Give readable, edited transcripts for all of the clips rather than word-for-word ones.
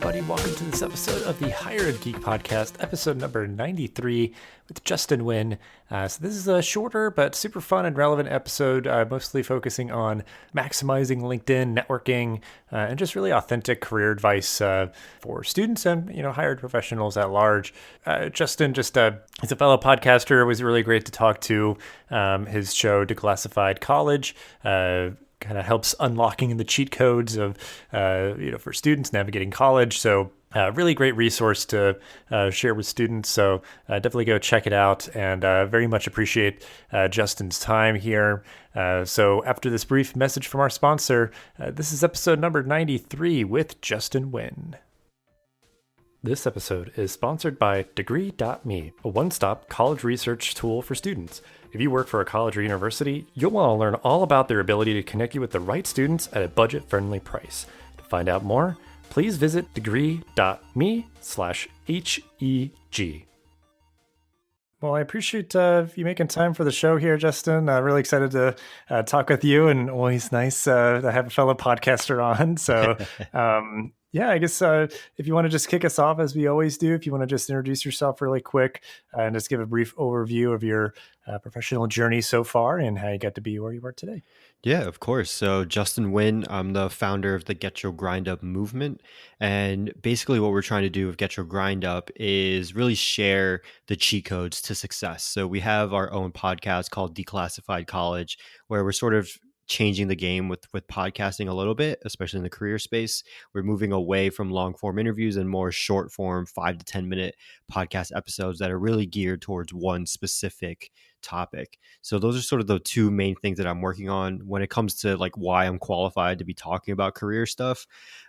everybody. Welcome to this episode of the Higher Ed Geek Podcast, episode number 93 with Justin Nguyen. So this is a shorter but super fun and relevant episode, mostly focusing on maximizing LinkedIn, networking, and just really authentic career advice for students and higher ed professionals at large. Justin he's a fellow podcaster. It was really great to talk to. His show, Declassified College, kind of helps unlocking the cheat codes of, for students navigating college. So really great resource to share with students. So definitely go check it out, and very much appreciate Justin's time here. So after this brief message from our sponsor, this is episode number 93 with Justin Nguyen. This episode is sponsored by Degree.me, a one-stop college research tool for students. If you work for a college or university, you'll want to learn all about their ability to connect you with the right students at a budget-friendly price. To find out more, please visit degree.me/HEG. Well, I appreciate you making time for the show here, Justin. Really excited to talk with you, and always nice to have a fellow podcaster on. So, yeah, I guess if you want to just kick us off, as we always do, if you want to just introduce yourself really quick and just give a brief overview of your professional journey so far and how you got to be where you are today. Yeah, of course. So Justin Nguyen, I'm the founder of the Get Your Grind Up movement. And basically what we're trying to do with Get Your Grind Up is really share the cheat codes to success. So we have our own podcast called Declassified College, where we're sort of changing the game with podcasting a little bit, especially in the career space. We're moving away from long form interviews and more short form 5 to 10 minute podcast episodes that are really geared towards one specific topic. So those are sort of the two main things that I'm working on when it comes to like why I'm qualified to be talking about career stuff.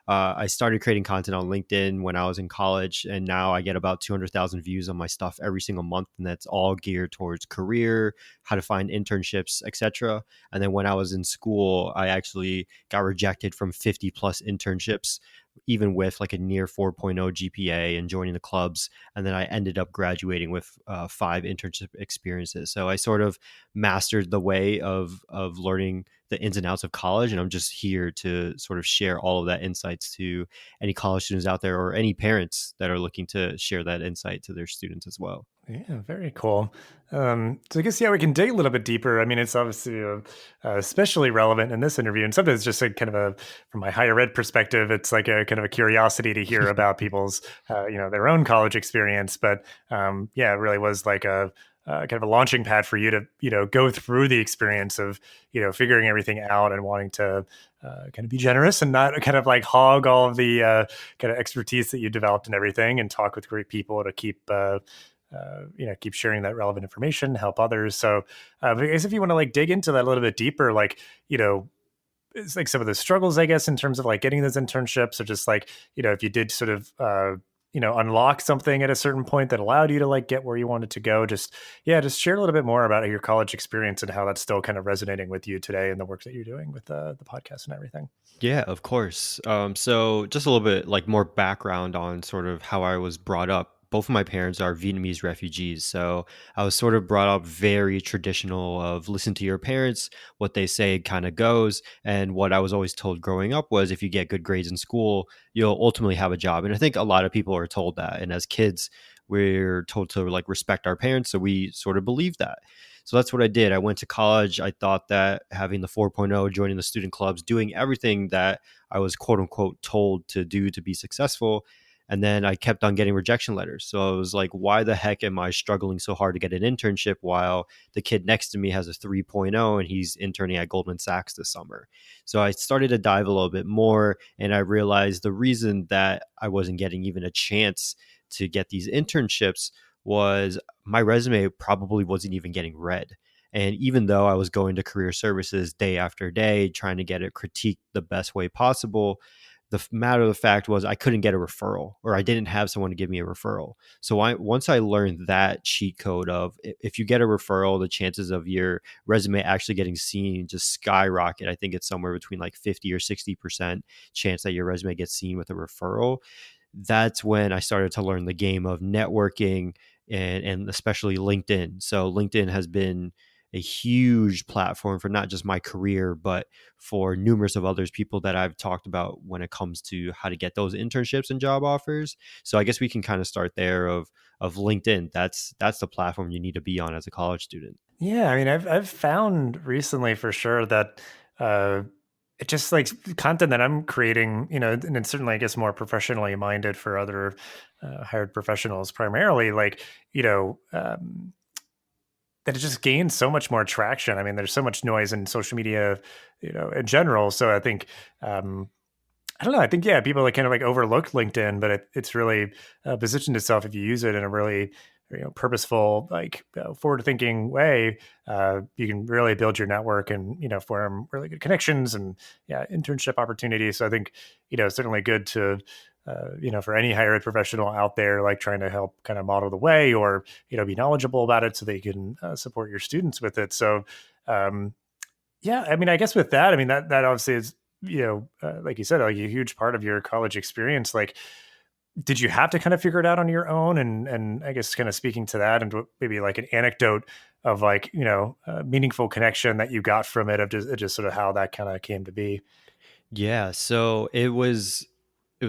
I started creating content on LinkedIn when I was in college, and now I get about 200,000 views on my stuff every single month, and that's all geared towards career, how to find internships, etc. And then when I was in school, I actually got rejected from 50 plus internships, even with like a near 4.0 GPA and joining the clubs. And then I ended up graduating with 5 internship experiences. So I sort of mastered the way of learning the ins and outs of college. And I'm just here to sort of share all of that insights to any college students out there or any parents that are looking to share that insight to their students as well. Yeah, very cool. So I guess, we can dig a little bit deeper. I mean, it's obviously especially relevant in this interview. And sometimes just like kind of from my higher ed perspective, it's like a kind of a curiosity to hear about people's, their own college experience. But it really was like a kind of a launching pad for you to, go through the experience of, figuring everything out and wanting to kind of be generous and not kind of like hog all of the kind of expertise that you developed and everything, and talk with great people to keep keep sharing that relevant information, help others. So I guess if you want to like dig into that a little bit deeper, like, it's like some of the struggles, I guess, in terms of like getting those internships, or just like, if you did sort of, unlock something at a certain point that allowed you to like get where you wanted to go. Just share a little bit more about your college experience and how that's still kind of resonating with you today and the work that you're doing with the podcast and everything. Yeah, of course. So just a little bit like more background on sort of how I was brought up. Both of my parents are Vietnamese refugees. So I was sort of brought up very traditional of listen to your parents, what they say kind of goes. And what I was always told growing up was if you get good grades in school, you'll ultimately have a job. And I think a lot of people are told that. And as kids, we're told to like respect our parents. So we sort of believe that. So that's what I did. I went to college. I thought that having the 4.0, joining the student clubs, doing everything that I was quote unquote told to do to be successful. And then I kept on getting rejection letters. So I was like, why the heck am I struggling so hard to get an internship while the kid next to me has a 3.0 and he's interning at Goldman Sachs this summer? So I started to dive a little bit more, and I realized the reason that I wasn't getting even a chance to get these internships was my resume probably wasn't even getting read. And even though I was going to career services day after day, trying to get it critiqued the best way possible, the matter of the fact was I couldn't get a referral, or I didn't have someone to give me a referral. So once I learned that cheat code of if you get a referral, the chances of your resume actually getting seen just skyrocket. I think it's somewhere between like 50 or 60% chance that your resume gets seen with a referral. That's when I started to learn the game of networking and especially LinkedIn. So LinkedIn has been a huge platform for not just my career, but for numerous of others people that I've talked about when it comes to how to get those internships and job offers. So I guess we can kind of start there of LinkedIn. That's the platform you need to be on as a college student. Yeah, I mean, I've found recently for sure that uh, it just like content that I'm creating, and it's certainly, I guess, more professionally minded for other hired professionals, primarily, like you know. That it just gains so much more traction. I mean, there's so much noise in social media, in general. So I think, I don't know. I think, yeah, people like kind of like overlook LinkedIn, but it's really positioned itself if you use it in a really, purposeful, like forward-thinking way. You can really build your network and form really good connections and yeah, internship opportunities. So I think certainly good to for any higher ed professional out there, like trying to help kind of model the way or, be knowledgeable about it so they can support your students with it. So, yeah, I mean, I guess with that, I mean, that obviously is, like you said, like a huge part of your college experience. Like, did you have to kind of figure it out on your own? And I guess kind of speaking to that and maybe like an anecdote of like, a meaningful connection that you got from it of just sort of how that kind of came to be. Yeah, so it was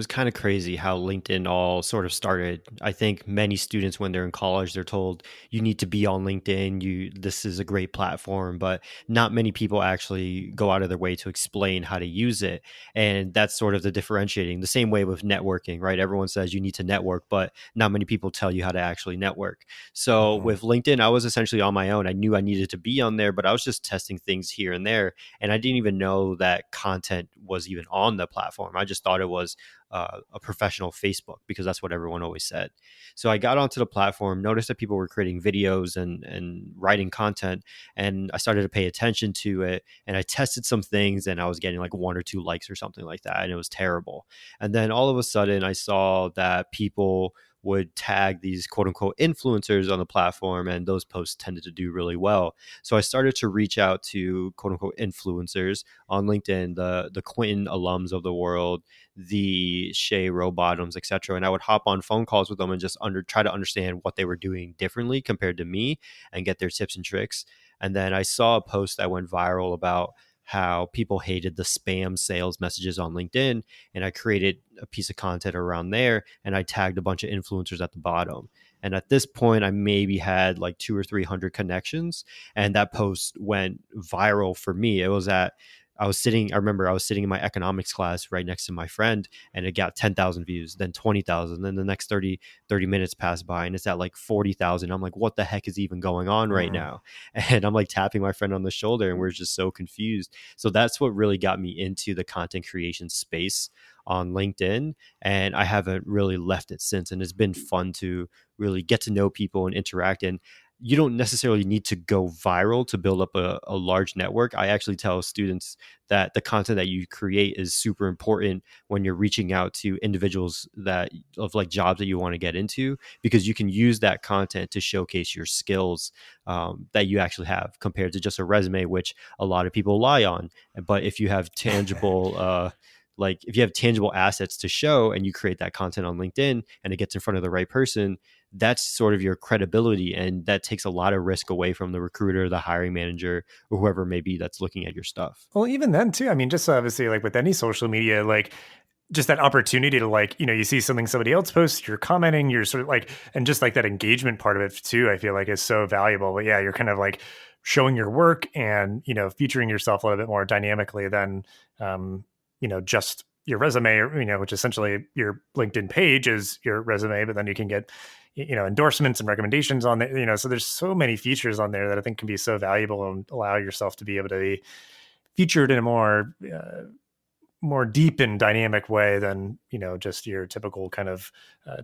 kind of crazy how LinkedIn all sort of started. I think many students when they're in college, they're told you need to be on LinkedIn. This is a great platform, but not many people actually go out of their way to explain how to use it. And that's sort of the differentiating. The same way with networking, right? Everyone says you need to network, but not many people tell you how to actually network. So Mhm. with LinkedIn, I was essentially on my own. I knew I needed to be on there, but I was just testing things here and there. And I didn't even know that content was even on the platform. I just thought it was a professional Facebook because that's what everyone always said. So I got onto the platform, noticed that people were creating videos and writing content, and I started to pay attention to it. And I tested some things, and I was getting like 1 or 2 likes or something like that, and it was terrible. And then all of a sudden, I saw that people would tag these quote unquote influencers on the platform, and those posts tended to do really well. So I started to reach out to quote unquote influencers on LinkedIn, the Quentin alums of the world, the Shea Rowbottoms, etc. And I would hop on phone calls with them and just try to understand what they were doing differently compared to me and get their tips and tricks. And then I saw a post that went viral about how people hated the spam sales messages on LinkedIn. And I created a piece of content around there and I tagged a bunch of influencers at the bottom. And at this point, I maybe had like 200 or 300 connections. And that post went viral for me. I remember I was sitting in my economics class right next to my friend and it got 10,000 views, then 20,000. Then the next 30 minutes passed by and it's at like 40,000. I'm like, what the heck is even going on right Mhm. now? And I'm like tapping my friend on the shoulder and we're just so confused. So that's what really got me into the content creation space on LinkedIn. And I haven't really left it since. And it's been fun to really get to know people and interact. And you don't necessarily need to go viral to build up a large network. I actually tell students that the content that you create is super important when you're reaching out to individuals that of like jobs that you want to get into, because you can use that content to showcase your skills that you actually have compared to just a resume, which a lot of people lie on. But if you have tangible, like if you have tangible assets to show and you create that content on LinkedIn and it gets in front of the right person, that's sort of your credibility. And that takes a lot of risk away from the recruiter, the hiring manager, or whoever may be that's looking at your stuff. Well, even then too, I mean, just obviously like with any social media, like just that opportunity to like, you see something somebody else posts, you're commenting, you're sort of like, and just like that engagement part of it too, I feel like is so valuable. But yeah, you're kind of like showing your work and, featuring yourself a little bit more dynamically than, just your resume or, which essentially your LinkedIn page is your resume, but then you can get, endorsements and recommendations on there, so there's so many features on there that I think can be so valuable and allow yourself to be able to be featured in a more deep and dynamic way than just your typical kind of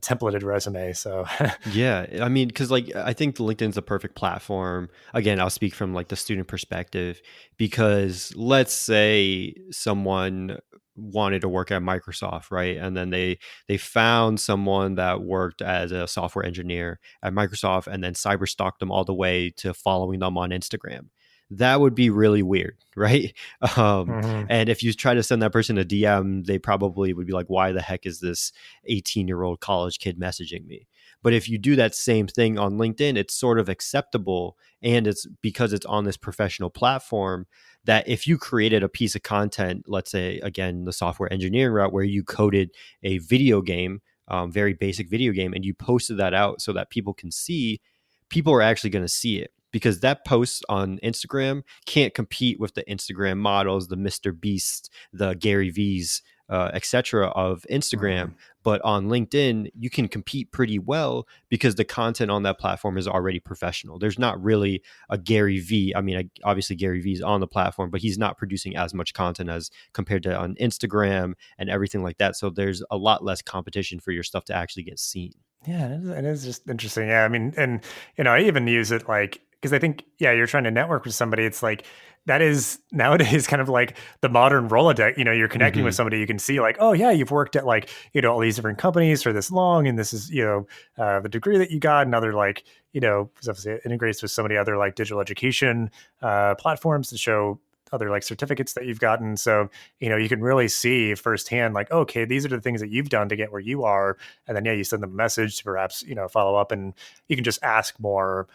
templated resume. So Yeah, I mean, because like I think LinkedIn's a perfect platform. Again, I'll speak from like the student perspective, because let's say someone wanted to work at Microsoft, right? And then they found someone that worked as a software engineer at Microsoft and then cyber stalked them all the way to following them on Instagram. That would be really weird, right? Um, mhm. and if you try to send that person a DM, they probably would be like, "Why the heck is this 18-year-old college kid messaging me?" But if you do that same thing on LinkedIn, it's sort of acceptable. And it's because it's on this professional platform that if you created a piece of content, let's say, again, the software engineering route where you coded a video game, very basic video game, and you posted that out so that people can see, people are actually going to see it, because that post on Instagram can't compete with the Instagram models, the Mr. Beast, the Gary V's, etc. of Instagram. But on LinkedIn, you can compete pretty well because the content on that platform is already professional. There's not really a Gary V. I mean, obviously Gary V is on the platform, but he's not producing as much content as compared to on Instagram and everything like that. So there's a lot less competition for your stuff to actually get seen. Yeah, it is just interesting. Yeah, I mean, and I even use it like because I think you're trying to network with somebody. It's like that is nowadays kind of like the modern Rolodex. You're connecting with somebody. You can see like, oh yeah, you've worked at like all these different companies for this long, and this is the degree that you got, and other like because obviously it integrates with so many other like digital education platforms to show other like certificates that you've gotten. So, you can really see firsthand, like, okay, these are the things that you've done to get where you are. And then, you send them a message to perhaps, follow up, and you can just ask more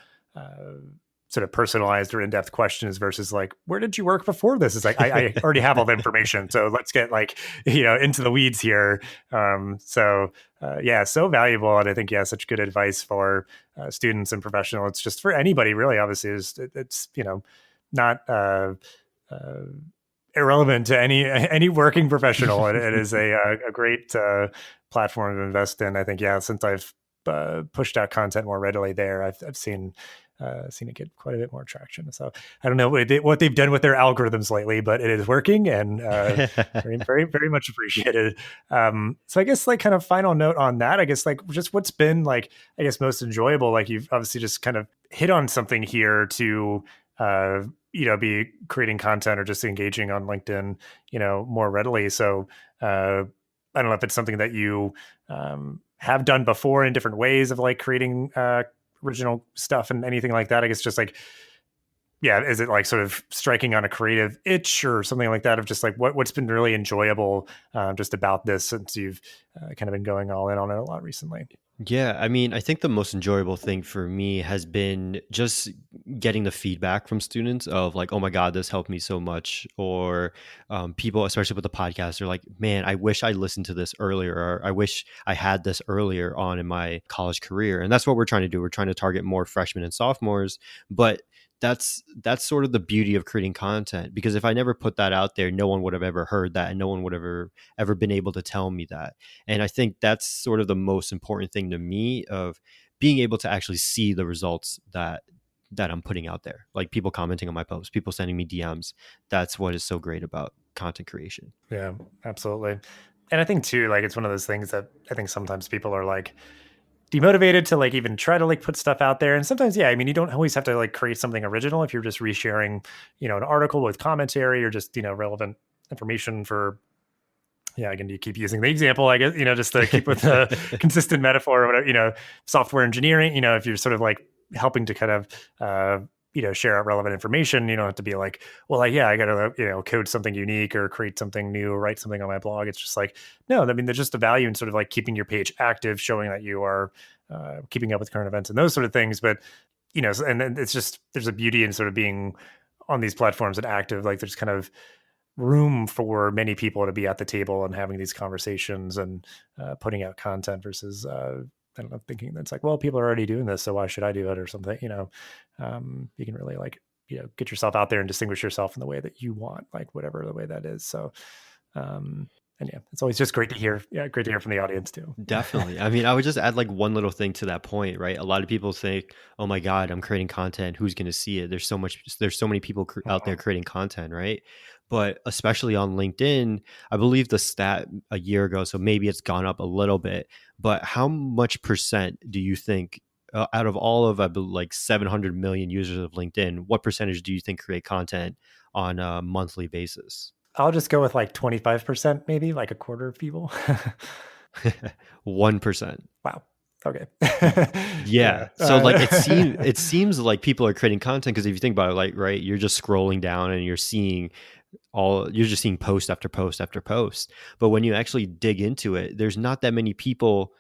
sort of personalized or in-depth questions versus like, where did you work before this? It's like, I already have all the information. So let's get like, into the weeds here. So valuable. And I think, such good advice for students and professionals. It's just for anybody really, obviously it's not, irrelevant to any working professional. It is a great platform to invest in. I think, since I've pushed out content more readily there, I've seen it get quite a bit more traction. So I don't know what they've done with their algorithms lately, but it is working, and very, very, very much appreciated. So I guess like kind of final note on that, I guess like just what's been like, I guess most enjoyable, like you've obviously just kind of hit on something here to, be creating content or just engaging on LinkedIn, more readily. So I don't know if it's something that you have done before in different ways of like creating original stuff and anything like that. I guess just like, is it like sort of striking on a creative itch or something like that of just like what's been really enjoyable just about this since you've kind of been going all in on it a lot recently? Yeah, I mean, I think the most enjoyable thing for me has been just getting the feedback from students of like, oh my God, this helped me so much. Or people, especially with the podcast, are like, man, I wish I listened to this earlier, or I wish I had this earlier on in my college career. And that's what we're trying to do. We're trying to target more freshmen and sophomores. But that's sort of the beauty of creating content, because if I never put that out there, no one would have ever heard that, and no one would have ever been able to tell me that. And I think that's sort of the most important thing to me, of being able to actually see the results that I'm putting out there, like people commenting on my posts, people sending me DMs. That's what is so great about content creation. Yeah, absolutely. And I think too, like it's one of those things that I think sometimes people are like demotivated to like even try to like put stuff out there. And sometimes, I mean, you don't always have to like create something original if you're just resharing, an article with commentary or just, relevant information for, again, you keep using the example, I guess, just to keep with the consistent metaphor or whatever, software engineering, if you're sort of like helping to kind of, share out relevant information, you don't have to be like, well, like, I got to, code something unique or create something new, or write something on my blog. It's just like, no, I mean, there's just a value in sort of like keeping your page active, showing that you are keeping up with current events and those sort of things. But, and then it's just, there's a beauty in sort of being on these platforms and active, like there's kind of room for many people to be at the table and having these conversations and putting out content versus, I don't know, thinking that's like, well, people are already doing this, so why should I do it or something? You can really like, get yourself out there and distinguish yourself in the way that you want, like whatever the way that is. So, and it's always just great to hear. Yeah, great to hear from the audience too. Definitely. I mean, I would just add like one little thing to that point, right? A lot of people think, "Oh my God, I'm creating content. Who's going to see it?" There's so many people out there creating content, right? But especially on LinkedIn, I believe the stat a year ago, so maybe it's gone up a little bit, but how much percent do you think out of all of like 700 million users of LinkedIn, what percentage do you think create content on a monthly basis? I'll just go with like 25%, maybe like a quarter of people. 1%. Wow. Okay. Yeah. So like it seems like people are creating content because if you think about it, like, right, you're just scrolling down and you're just seeing post after post after post. But when you actually dig into it, there's not that many people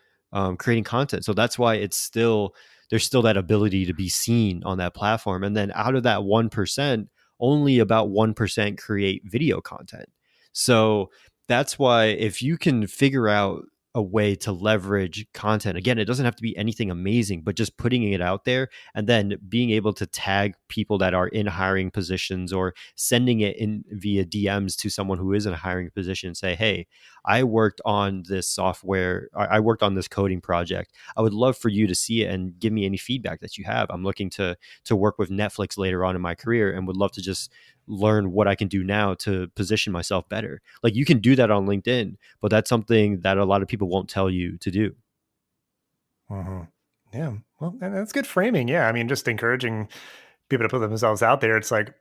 creating content. So that's why there's still that ability to be seen on that platform. And then out of that 1%, only about 1% create video content. So that's why if you can figure out a way to leverage content, again, it doesn't have to be anything amazing, but just putting it out there and then being able to tag people that are in hiring positions or sending it in via DMs to someone who is in a hiring position and say, hey, I worked on this software, I worked on this coding project. I would love for you to see it and give me any feedback that you have. I'm looking to work with Netflix later on in my career and would love to just learn what I can do now to position myself better. Like you can do that on LinkedIn, but that's something that a lot of people won't tell you to do. Mm-hmm. Yeah. Well, and that's good framing. Yeah. I mean, just encouraging people to put themselves out there. It's like,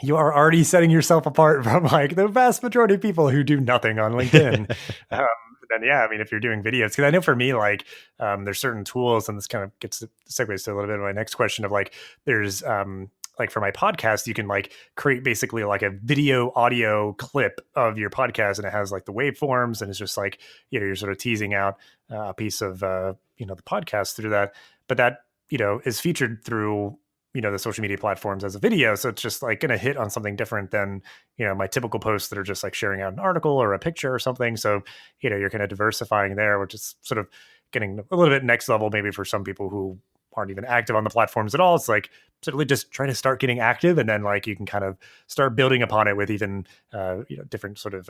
you are already setting yourself apart from like the vast majority of people who do nothing on LinkedIn. Um, then yeah, I mean, if you're doing videos, because I know for me, like there's certain tools, and this kind of segues to a little bit of my next question of like, there's like for my podcast, you can like create basically like a video audio clip of your podcast, and it has like the waveforms, and it's just like, you're sort of teasing out a piece of the podcast through that, but that is featured through the social media platforms as a video. So it's just like going to hit on something different than, my typical posts that are just like sharing out an article or a picture or something. So, you're kind of diversifying there, which is sort of getting a little bit next level, maybe for some people who aren't even active on the platforms at all. It's like certainly just trying to start getting active, and then like you can kind of start building upon it with even, different sort of,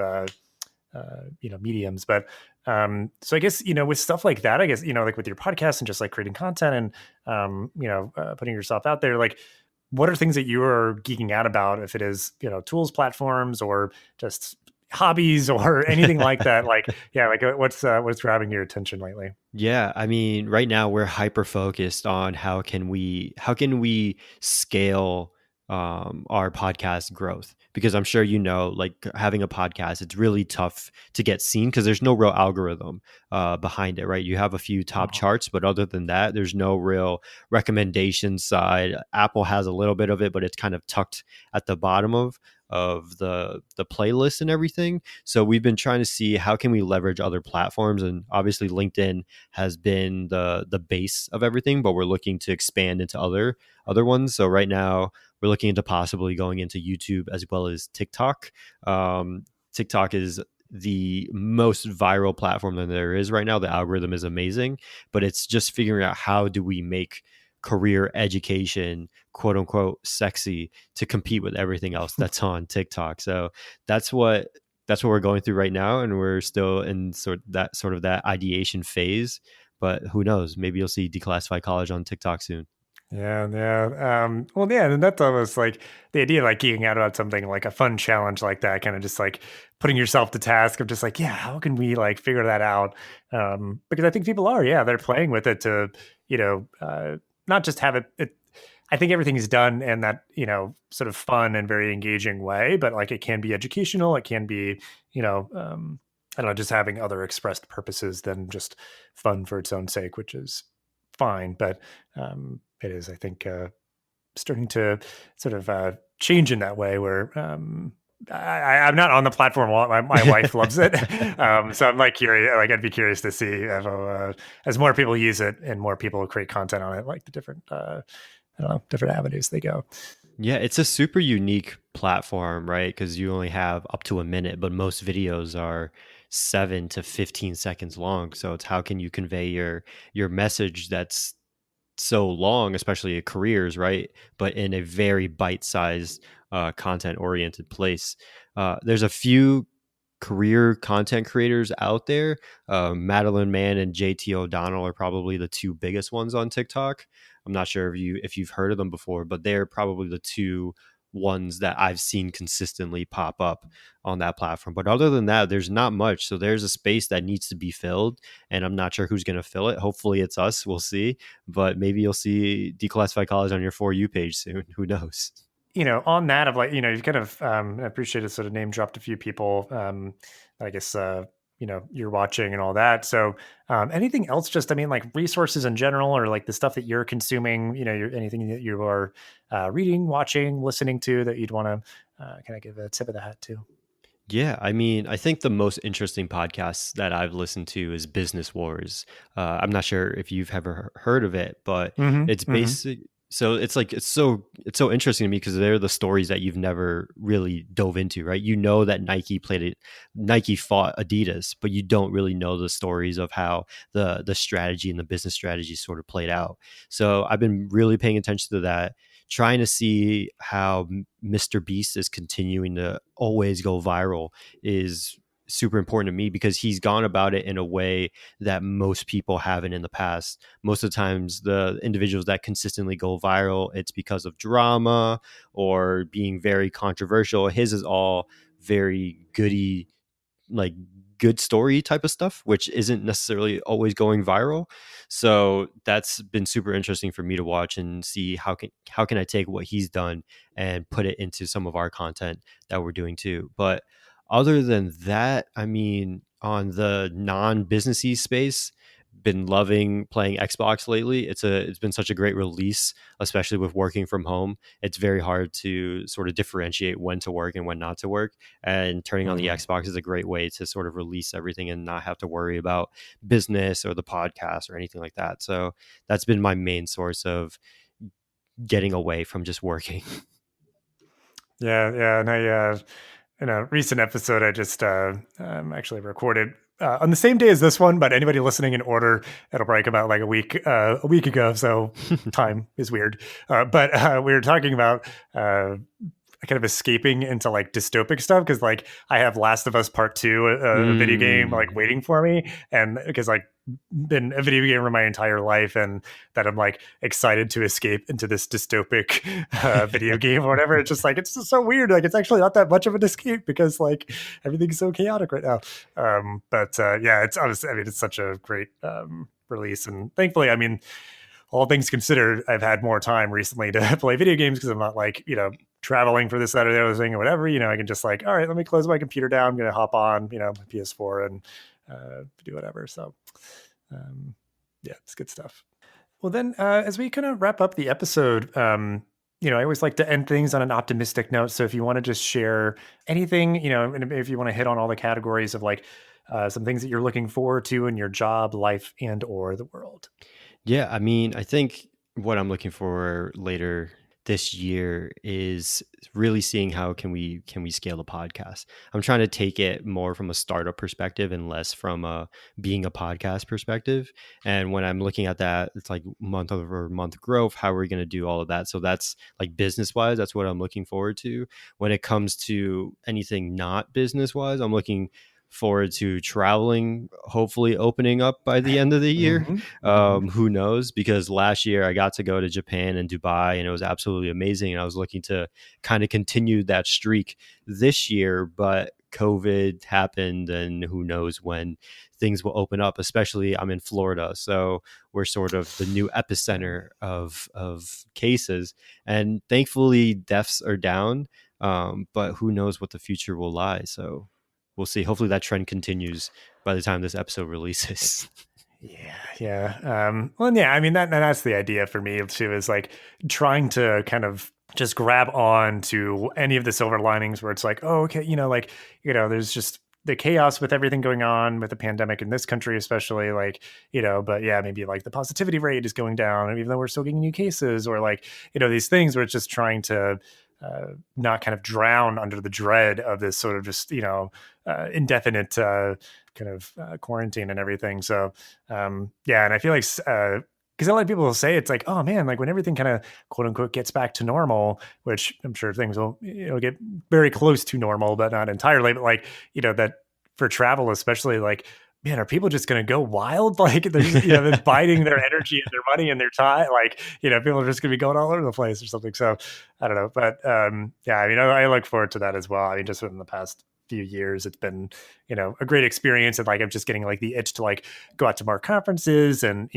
mediums. But so I guess, with stuff like that, I guess, like with your podcast and just like creating content and putting yourself out there, like what are things that you are geeking out about, if it is, tools, platforms, or just hobbies or anything like that? Like, yeah, like what's grabbing your attention lately? Yeah, I mean, right now we're hyper focused on how can we scale our podcast growth, because I'm sure like having a podcast, it's really tough to get seen because there's no real algorithm behind it, right? You have a few top Mhm. charts, but other than that, there's no real recommendation side. Apple has a little bit of it, but it's kind of tucked at the bottom of the playlist and everything. So we've been trying to see how can we leverage other platforms, and obviously LinkedIn has been the base of everything, but we're looking to expand into other ones. So right now we're looking into possibly going into YouTube as well as TikTok. TikTok is the most viral platform that there is right now. The algorithm is amazing, but it's just figuring out how do we make career education quote unquote sexy to compete with everything else that's on TikTok. So that's what we're going through right now, and we're still in sort of that ideation phase. But who knows? Maybe you'll see Declassified College on TikTok soon. Yeah, yeah. Well, yeah, and that's almost like the idea of like geeking out about something like a fun challenge like that, kind of just like putting yourself to task of just like, yeah, how can we like figure that out? Because I think people are, yeah, they're playing with it to, not just have it. I think everything is done in that, sort of fun and very engaging way, but like it can be educational. It can be, I don't know, just having other expressed purposes than just fun for its own sake, which is fine. But it is, I think, starting to sort of change in that way where I'm not on the platform a lot. My wife loves it. So I'm like curious, like I'd be curious to see if, as more people use it and more people create content on it, like the different, I don't know, different avenues they go. Yeah, it's a super unique platform, right? Because you only have up to a minute, but most videos are 7 to 15 seconds long. So it's how can you convey your message that's so long, especially at careers, right? But in a very bite-sized, content-oriented place. There's a few career content creators out there. Madeline Mann and JT O'Donnell are probably the two biggest ones on TikTok. I'm not sure if you've heard of them before, but they're probably the two ones that I've seen consistently pop up on that platform. But other than that, there's not much. So there's a space that needs to be filled, and I'm not sure who's going to fill it. Hopefully it's us. We'll see. But maybe you'll see Declassified College on your For You page soon. Who knows? On that of like, you've kind of, I appreciate it, sort of name dropped a few people, I guess, you're watching and all that. So, anything else, just, I mean, like resources in general, or like the stuff that you're consuming, anything that you are reading, watching, listening to that you'd want to kind of give a tip of the hat to? Yeah, I mean, I think the most interesting podcast that I've listened to is Business Wars. I'm not sure if you've ever heard of it, but Mm-hmm. it's Mm-hmm. basic. So it's like it's so interesting to me because they're the stories that you've never really dove into, right? You know that Nike fought Adidas, but you don't really know the stories of how the strategy and the business strategy sort of played out. So I've been really paying attention to that, trying to see how Mr. Beast is continuing to always go viral is super important to me because he's gone about it in a way that most people haven't in the past. Most of the times, the individuals that consistently go viral, it's because of drama or being very controversial. His is all very goody, like good story type of stuff, which isn't necessarily always going viral. So that's been super interesting for me to watch and see how can I take what he's done and put it into some of our content that we're doing too. But other than that, I mean, on the non-businessy space, been loving playing Xbox lately. It's been such a great release, especially with working from home. It's very hard to sort of differentiate when to work and when not to work, and turning on the Mm-hmm. Xbox is a great way to sort of release everything and not have to worry about business or the podcast or anything like that. So that's been my main source of getting away from just working. Yeah, yeah, and in a recent episode, I just actually recorded on the same day as this one, but anybody listening in order, it'll probably come out like a week ago. So time is weird, but we were talking about kind of escaping into like dystopic stuff because like I have Last of Us Part Two, a video game like Mm. waiting for me, and because like been a video gamer my entire life, and that I'm like excited to escape into this dystopic video game or whatever. It's just like it's just so weird. Like it's actually not that much of an escape because like everything's so chaotic right now. But yeah, it's honestly, I mean, it's such a great release, and thankfully, I mean, all things considered, I've had more time recently to play video games because I'm not like, traveling for this, that, or the other thing or whatever. I can just like, all right, let me close my computer down. I'm going to hop on, my PS4 and do whatever. So, um, yeah, it's good stuff. Well, then, as we kind of wrap up the episode, I always like to end things on an optimistic note. So if you want to just share anything, and if you want to hit on all the categories of like some things that you're looking forward to in your job, life, and or the world. Yeah, I mean, I think what I'm looking for later this year is really seeing how can we scale the podcast. I'm trying to take it more from a startup perspective and less from a being a podcast perspective. And when I'm looking at that, it's like month over month growth. How are we going to do all of that? So that's like business wise. That's what I'm looking forward to. When it comes to anything not business wise, I'm looking forward to traveling, hopefully opening up by the end of the year. Mm-hmm. Mm-hmm. Who knows? Because last year I got to go to Japan and Dubai, and it was absolutely amazing. And I was looking to kind of continue that streak this year, but COVID happened, and who knows when things will open up. Especially, I'm in Florida, so we're sort of the new epicenter of cases, and thankfully deaths are down. But who knows what the future will lie? So we'll see. Hopefully, that trend continues by the time this episode releases. Yeah, yeah. Well, and yeah, I mean that's the idea for me too, is like trying to kind of just grab on to any of the silver linings where it's like, oh, okay, like, there's just the chaos with everything going on with the pandemic in this country, especially like, but yeah, maybe like the positivity rate is going down, even though we're still getting new cases, or like, these things where it's just trying to not kind of drown under the dread of this sort of just, indefinite kind of quarantine and everything. So yeah, and I feel like because a lot of people will say it's like, oh man, like when everything kind of quote unquote gets back to normal, which I'm sure things will get very close to normal, but not entirely. But like that for travel, especially, like, man, are people just going to go wild? Like they're just, they're biding their energy and their money and their time. Like, people are just going to be going all over the place or something. So I don't know, but yeah, I mean, I look forward to that as well. I mean, just within the past few years, it's been, a great experience. And like, I'm just getting like the itch to like go out to more conferences and,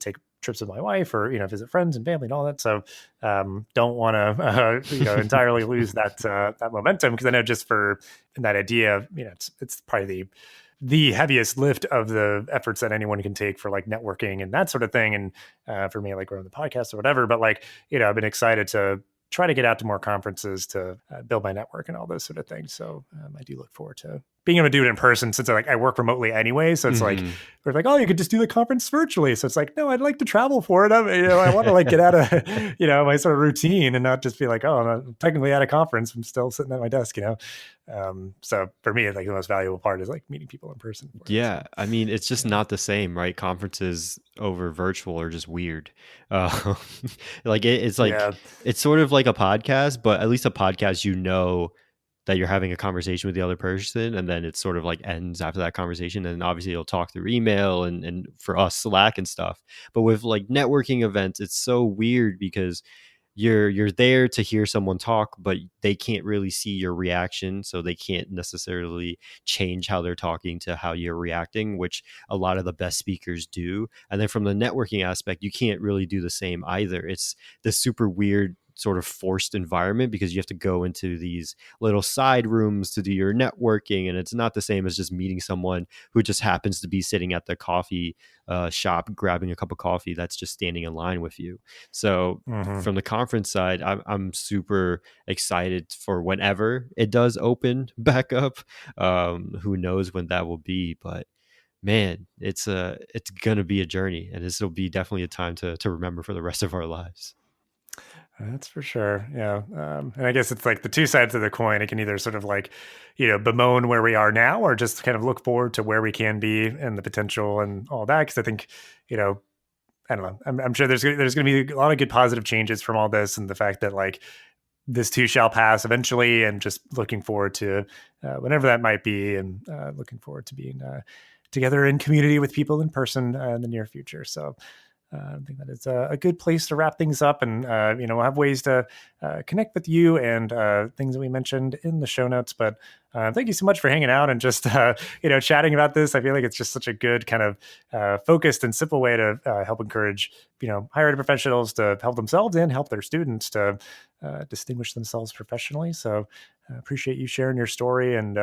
take trips with my wife or, visit friends and family and all that. So don't want to, entirely lose that momentum. Cause I know just for that idea, it's probably the heaviest lift of the efforts that anyone can take for like networking and that sort of thing. And for me, like growing the podcast or whatever, but like, I've been excited to try to get out to more conferences to build my network and all those sort of things. So I do look forward to being able to do it in person, since I work remotely anyway. So it's like, we're like, oh, you could just do the conference virtually. So it's like, no, I'd like to travel for it. I want to get out of, my sort of routine and not just be like, oh, I'm technically at a conference. I'm still sitting at my desk, So for me, the most valuable part is meeting people in person. Yeah. I mean, it's just not the same, right? Conferences over virtual are just weird. Uh, it's sort of like a podcast, but at least a podcast, that you're having a conversation with the other person, and then it sort of ends after that conversation. And obviously you'll talk through email and for us Slack and stuff. But with networking events, it's so weird because you're there to hear someone talk, but they can't really see your reaction, so they can't necessarily change how they're talking to how you're reacting, which a lot of the best speakers do. And then from the networking aspect, you can't really do the same either. It's this super weird sort of forced environment because you have to go into these little side rooms to do your networking, and it's not the same as just meeting someone who just happens to be sitting at the coffee shop grabbing a cup of coffee that's just standing in line with you. So from the conference side, I'm super excited for whenever it does open back up. Who knows when that will be, but man, it's gonna be a journey, and this will be definitely a time to remember for the rest of our lives. That's for sure. Yeah. And I guess it's the two sides of the coin. It can either sort of bemoan where we are now, or just kind of look forward to where we can be and the potential and all that. Cause I think, I don't know, I'm sure there's going to be a lot of good positive changes from all this, and the fact that this too shall pass eventually, and just looking forward to whenever that might be, and looking forward to being together in community with people in person in the near future. So I think that is a good place to wrap things up, and we'll have ways to connect with you and things that we mentioned in the show notes. But thank you so much for hanging out and just chatting about this. I feel like it's just such a good kind of focused and simple way to help encourage higher ed professionals to help themselves and help their students to distinguish themselves professionally. So I appreciate you sharing your story, and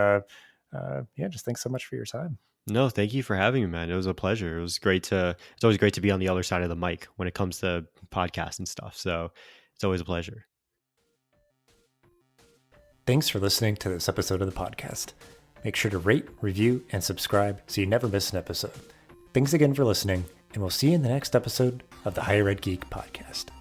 just thanks so much for your time. No, thank you for having me, man. It was a pleasure. It's always great to be on the other side of the mic when it comes to podcasts and stuff. So it's always a pleasure. Thanks for listening to this episode of the podcast. Make sure to rate, review, and subscribe so you never miss an episode. Thanks again for listening, and we'll see you in the next episode of the Higher Ed Geek podcast.